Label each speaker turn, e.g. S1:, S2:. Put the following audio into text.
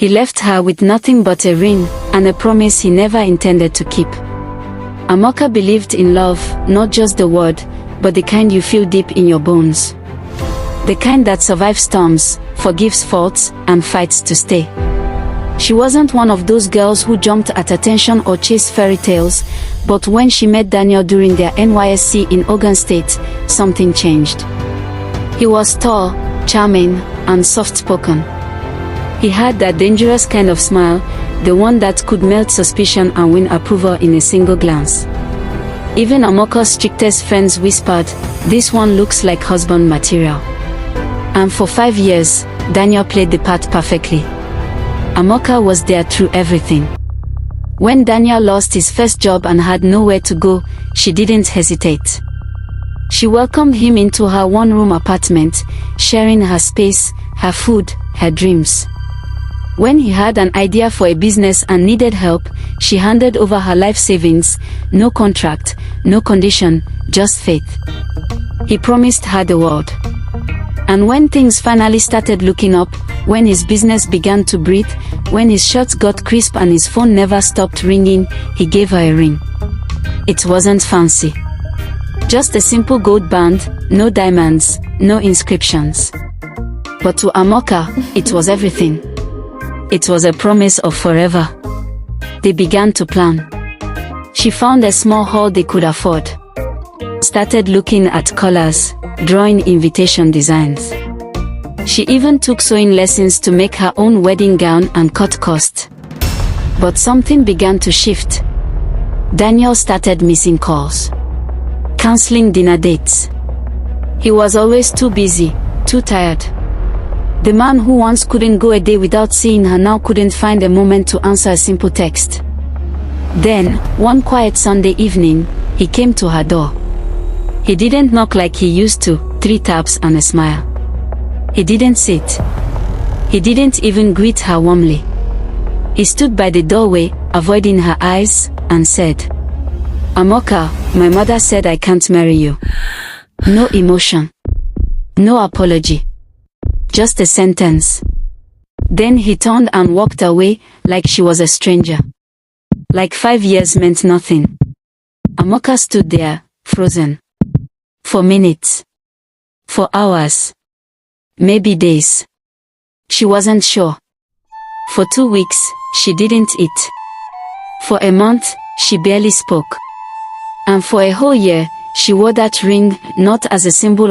S1: He left her with nothing but a ring, and a promise he never intended to keep. Amoka believed in love, not just the word, but the kind you feel deep in your bones. The kind that survives storms, forgives faults, and fights to stay. She wasn't one of those girls who jumped at attention or chased fairy tales, but when she met Daniel during their NYSC in Ogun State, something changed. He was tall, charming, and soft-spoken. He had that dangerous kind of smile, the one that could melt suspicion and win approval in a single glance. Even Amoka's strictest friends whispered, "This one looks like husband material." And for 5 years, Daniel played the part perfectly. Amoka was there through everything. When Daniel lost his first job and had nowhere to go, she didn't hesitate. She welcomed him into her one-room apartment, sharing her space, her food, her dreams. When he had an idea for a business and needed help, she handed over her life savings, no contract, no condition, just faith. He promised her the world. And when things finally started looking up, when his business began to breathe, when his shirts got crisp and his phone never stopped ringing, he gave her a ring. It wasn't fancy. Just a simple gold band, no diamonds, no inscriptions. But to Amoka, it was everything. It was a promise of forever. They began to plan. She found a small hall they could afford. Started looking at colors, drawing invitation designs. She even took sewing lessons to make her own wedding gown and cut costs. But something began to shift. Daniel started missing calls, canceling dinner dates. He was always too busy, too tired. The man who once couldn't go a day without seeing her now couldn't find a moment to answer a simple text. Then, one quiet Sunday evening, he came to her door. He didn't knock like he used to, 3 taps and a smile. He didn't sit. He didn't even greet her warmly. He stood by the doorway, avoiding her eyes, and said, "Amoka, my mother said I can't marry you." No emotion. No apology. Just a sentence. Then he turned and walked away, like she was a stranger. Like 5 years meant nothing. Amoka stood there, frozen. For minutes. For hours. Maybe days. She wasn't sure. For 2 weeks, she didn't eat. For a month, she barely spoke. And for a whole year, she wore that ring, not as a symbol